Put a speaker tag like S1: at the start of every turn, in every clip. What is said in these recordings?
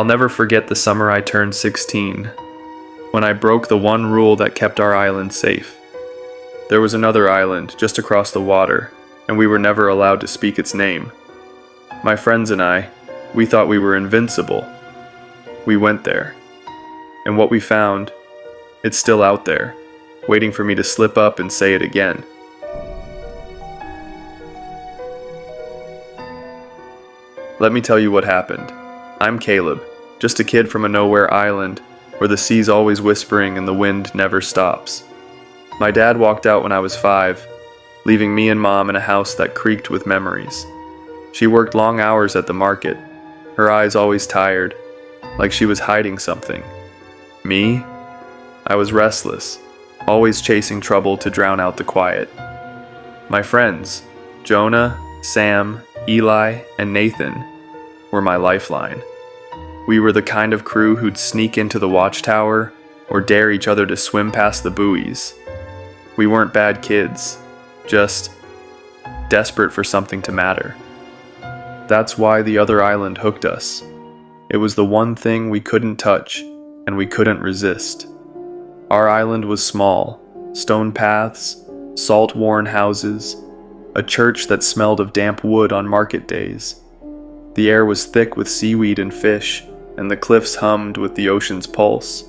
S1: I'll never forget the summer I turned 16, when I broke the one rule that kept our island safe. There was another island just across the water, and we were never allowed to speak its name. My friends and I, we thought we were invincible. We went there, and what we found, it's still out there, waiting for me to slip up and say it again. Let me tell you what happened. I'm Caleb, just a kid from a nowhere island where the sea's always whispering and the wind never stops. My dad walked out when I was 5, leaving me and Mom in a house that creaked with memories. She worked long hours at the market, her eyes always tired, like she was hiding something. Me? I was restless, always chasing trouble to drown out the quiet. My friends, Jonah, Sam, Eli, and Nathan, were my lifeline. We were the kind of crew who'd sneak into the watchtower or dare each other to swim past the buoys. We weren't bad kids, just desperate for something to matter. That's why the other island hooked us. It was the one thing we couldn't touch and we couldn't resist. Our island was small, stone paths, salt-worn houses, a church that smelled of damp wood on market days. The air was thick with seaweed and fish, and the cliffs hummed with the ocean's pulse.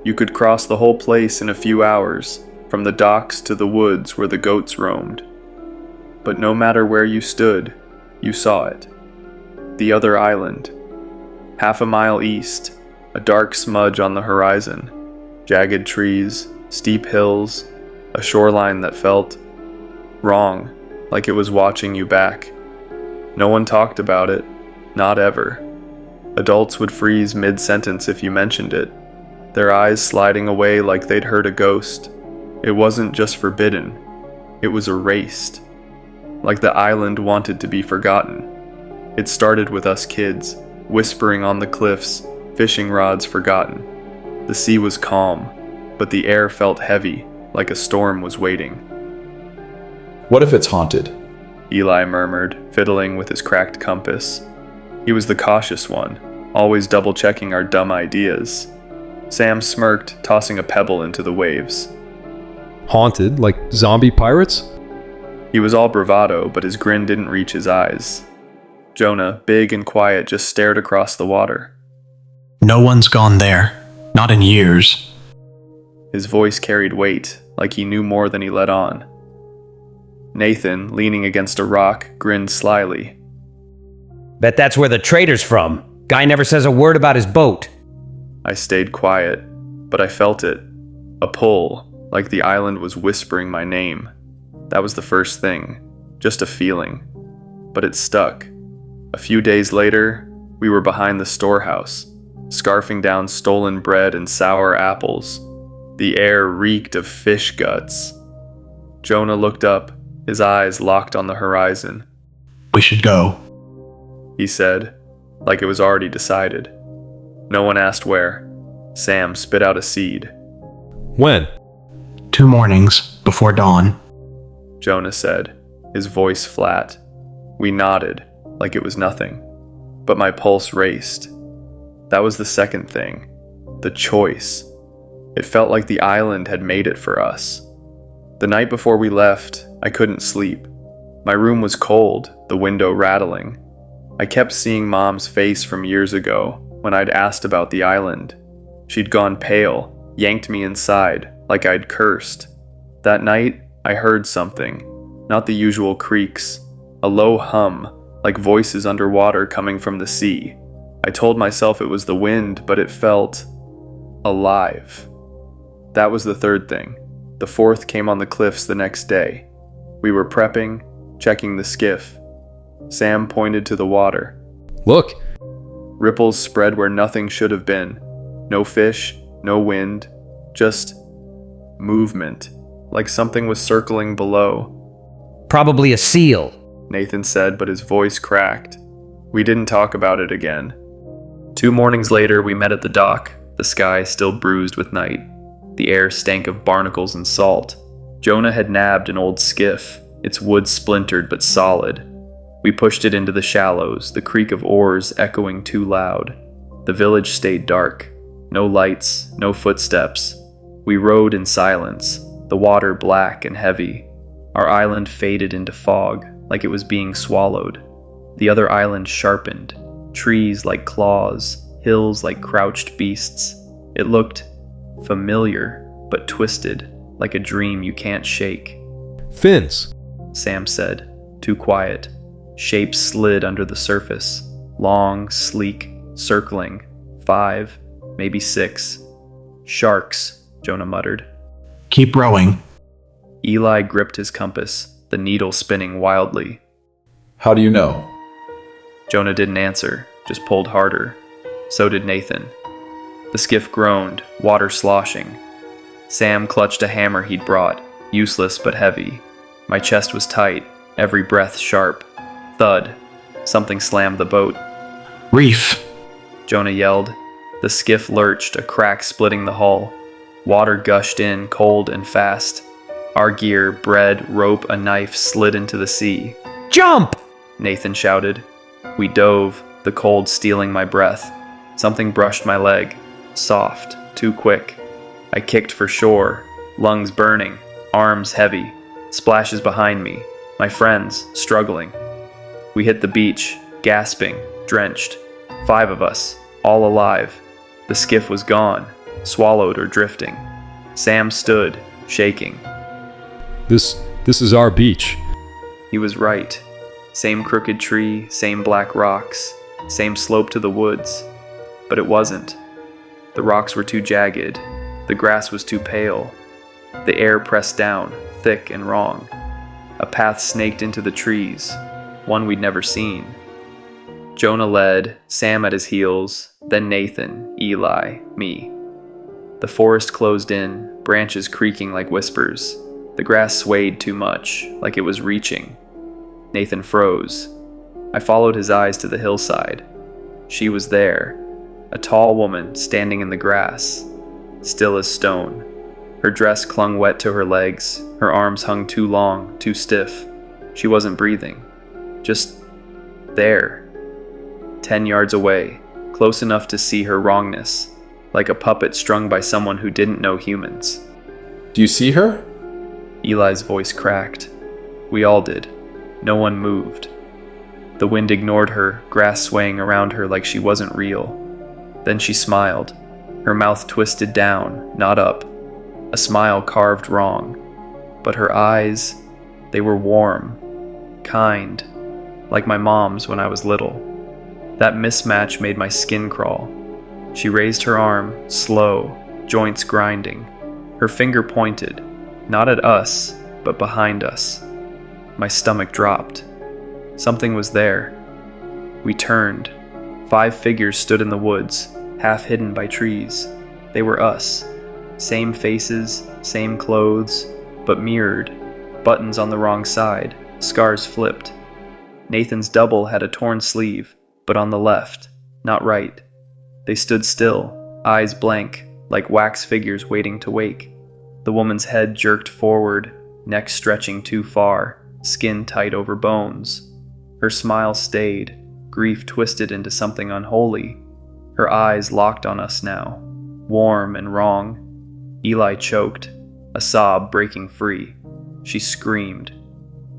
S1: You could cross the whole place in a few hours, from the docks to the woods where the goats roamed. But no matter where you stood, you saw it. The other island. Half a mile east, a dark smudge on the horizon. Jagged trees, steep hills, a shoreline that felt wrong, like it was watching you back. No one talked about it, not ever. Adults would freeze mid-sentence if you mentioned it, their eyes sliding away like they'd heard a ghost. It wasn't just forbidden, it was erased, like the island wanted to be forgotten. It started with us kids, whispering on the cliffs, fishing rods forgotten. The sea was calm, but the air felt heavy, like a storm was waiting.
S2: What if it's haunted?
S1: Eli murmured, fiddling with his cracked compass. He was the cautious one, always double-checking our dumb ideas. Sam smirked, tossing a pebble into the waves.
S3: Haunted, like zombie pirates?
S1: He was all bravado, but his grin didn't reach his eyes. Jonah, big and quiet, just stared across the water.
S4: No one's gone there. Not in years.
S1: His voice carried weight, like he knew more than he let on. Nathan, leaning against a rock, grinned slyly.
S5: Bet that's where the trader's from. Guy never says a word about his boat.
S1: I stayed quiet, but I felt it. A pull, like the island was whispering my name. That was the first thing, just a feeling. But it stuck. A few days later, we were behind the storehouse, scarfing down stolen bread and sour apples. The air reeked of fish guts. Jonah looked up, his eyes locked on the horizon.
S4: We should go,
S1: he said, like it was already decided. No one asked where. Sam spit out a seed.
S3: When?
S4: 2 mornings before dawn.
S1: Jonah said, his voice flat. We nodded, like it was nothing. But my pulse raced. That was the second thing. The choice. It felt like the island had made it for us. The night before we left, I couldn't sleep. My room was cold, the window rattling. I kept seeing Mom's face from years ago when I'd asked about the island. She'd gone pale, yanked me inside, like I'd cursed. That night, I heard something, not the usual creaks, a low hum, like voices underwater coming from the sea. I told myself it was the wind, but it felt alive. That was the third thing. The fourth came on the cliffs the next day. We were prepping, checking the skiff. Sam pointed to the water.
S3: Look!
S1: Ripples spread where nothing should have been. No fish, no wind, just movement, like something was circling below.
S5: Probably a seal,
S1: Nathan said, but his voice cracked. We didn't talk about it again. 2 mornings later, we met at the dock, the sky still bruised with night. The air stank of barnacles and salt. Jonah had nabbed an old skiff, its wood splintered but solid. We pushed it into the shallows, the creak of oars echoing too loud. The village stayed dark. No lights, no footsteps. We rode in silence, the water black and heavy. Our island faded into fog, like it was being swallowed. The other island sharpened, trees like claws, hills like crouched beasts. It looked familiar, but twisted, like a dream you can't shake.
S3: Fins.
S1: Sam said, too quiet. Shapes slid under the surface, long, sleek, circling. 5, maybe 6. Sharks, Jonah muttered.
S4: Keep rowing.
S1: Eli gripped his compass, the needle spinning wildly.
S2: How do you know?
S1: Jonah didn't answer, just pulled harder. So did Nathan. The skiff groaned, water sloshing. Sam clutched a hammer he'd brought, useless but heavy. My chest was tight, every breath sharp. Thud. Something slammed the boat.
S4: Reef.
S1: Jonah yelled. The skiff lurched, a crack splitting the hull. Water gushed in, cold and fast. Our gear, bread, rope, a knife slid into the sea.
S5: Jump!
S1: Nathan shouted. We dove, the cold stealing my breath. Something brushed my leg. Soft, too quick. I kicked for shore, lungs burning, arms heavy. Splashes behind me, my friends struggling. We hit the beach, gasping, drenched. 5 of us, all alive. The skiff was gone, swallowed or drifting. Sam stood, shaking.
S3: This is our beach.
S1: He was right. Same crooked tree, same black rocks, same slope to the woods. But it wasn't. The rocks were too jagged. The grass was too pale. The air pressed down, thick and wrong. A path snaked into the trees, one we'd never seen. Jonah led, Sam at his heels, then Nathan, Eli, me. The forest closed in, branches creaking like whispers. The grass swayed too much, like it was reaching. Nathan froze. I followed his eyes to the hillside. She was there, a tall woman standing in the grass, still as stone. Her dress clung wet to her legs, her arms hung too long, too stiff. She wasn't breathing. Just there. 10 yards away, close enough to see her wrongness, like a puppet strung by someone who didn't know humans.
S2: Do you see her?
S1: Eli's voice cracked. We all did. No one moved. The wind ignored her, grass swaying around her like she wasn't real. Then she smiled. Her mouth twisted down, not up. A smile carved wrong. But her eyes, they were warm, kind, like my mom's when I was little. That mismatch made my skin crawl. She raised her arm, slow, joints grinding. Her finger pointed, not at us, but behind us. My stomach dropped. Something was there. We turned. 5 figures stood in the woods, half hidden by trees. They were us. Same faces, same clothes, but mirrored. Buttons on the wrong side, scars flipped. Nathan's double had a torn sleeve, but on the left, not right. They stood still, eyes blank, like wax figures waiting to wake. The woman's head jerked forward, neck stretching too far, skin tight over bones. Her smile stayed, grief twisted into something unholy. Her eyes locked on us now, warm and wrong. Eli choked, a sob breaking free. She screamed.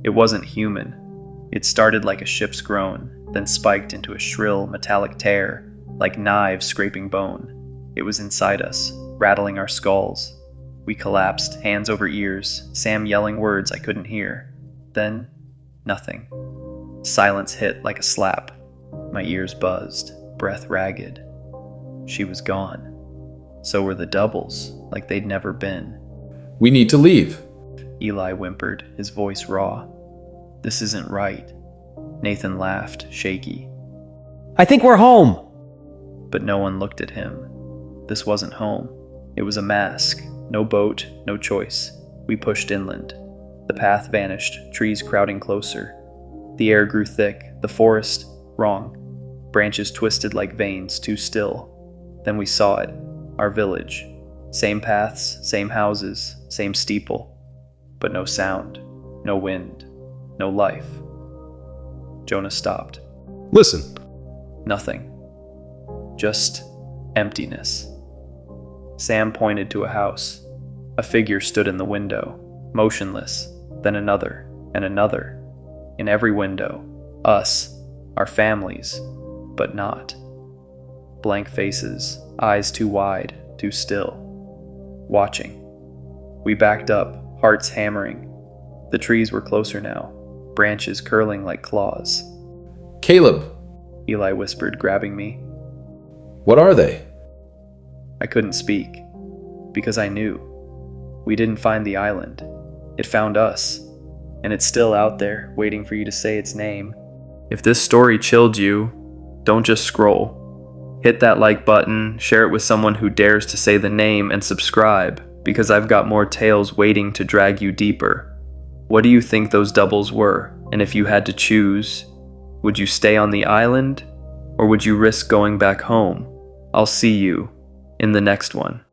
S1: It wasn't human. It started like a ship's groan, then spiked into a shrill metallic tear, like knives scraping bone. It was inside us, rattling our skulls. We collapsed, hands over ears, Sam yelling words I couldn't hear. Then, nothing. Silence hit like a slap. My ears buzzed, breath ragged. She was gone. So were the doubles, like they'd never been.
S2: We need to leave.
S1: Eli whimpered, his voice raw. This isn't right. Nathan laughed, shaky.
S5: I think we're home.
S1: But no one looked at him. This wasn't home. It was a mask. No boat, no choice. We pushed inland. The path vanished, trees crowding closer. The air grew thick, the forest, wrong. Branches twisted like veins, too still. Then we saw it, our village. Same paths, same houses, same steeple. But no sound, no wind, no life. Jonah stopped.
S3: Listen.
S1: Nothing. Just emptiness. Sam pointed to a house. A figure stood in the window, motionless, then another, and another. In every window, us, our families, but not. Blank faces, eyes too wide, too still. Watching. We backed up, hearts hammering. The trees were closer now, branches curling like claws.
S2: Caleb,
S1: Eli whispered, grabbing me.
S2: what are they?
S1: I couldn't speak, because I knew. We didn't find the island. It found us, and it's still out there, waiting for you to say its name. If this story chilled you, don't just scroll. Hit that like button, share it with someone who dares to say the name, and subscribe, because I've got more tales waiting to drag you deeper. What do you think those doubles were? And if you had to choose, would you stay on the island, or would you risk going back home? I'll see you in the next one.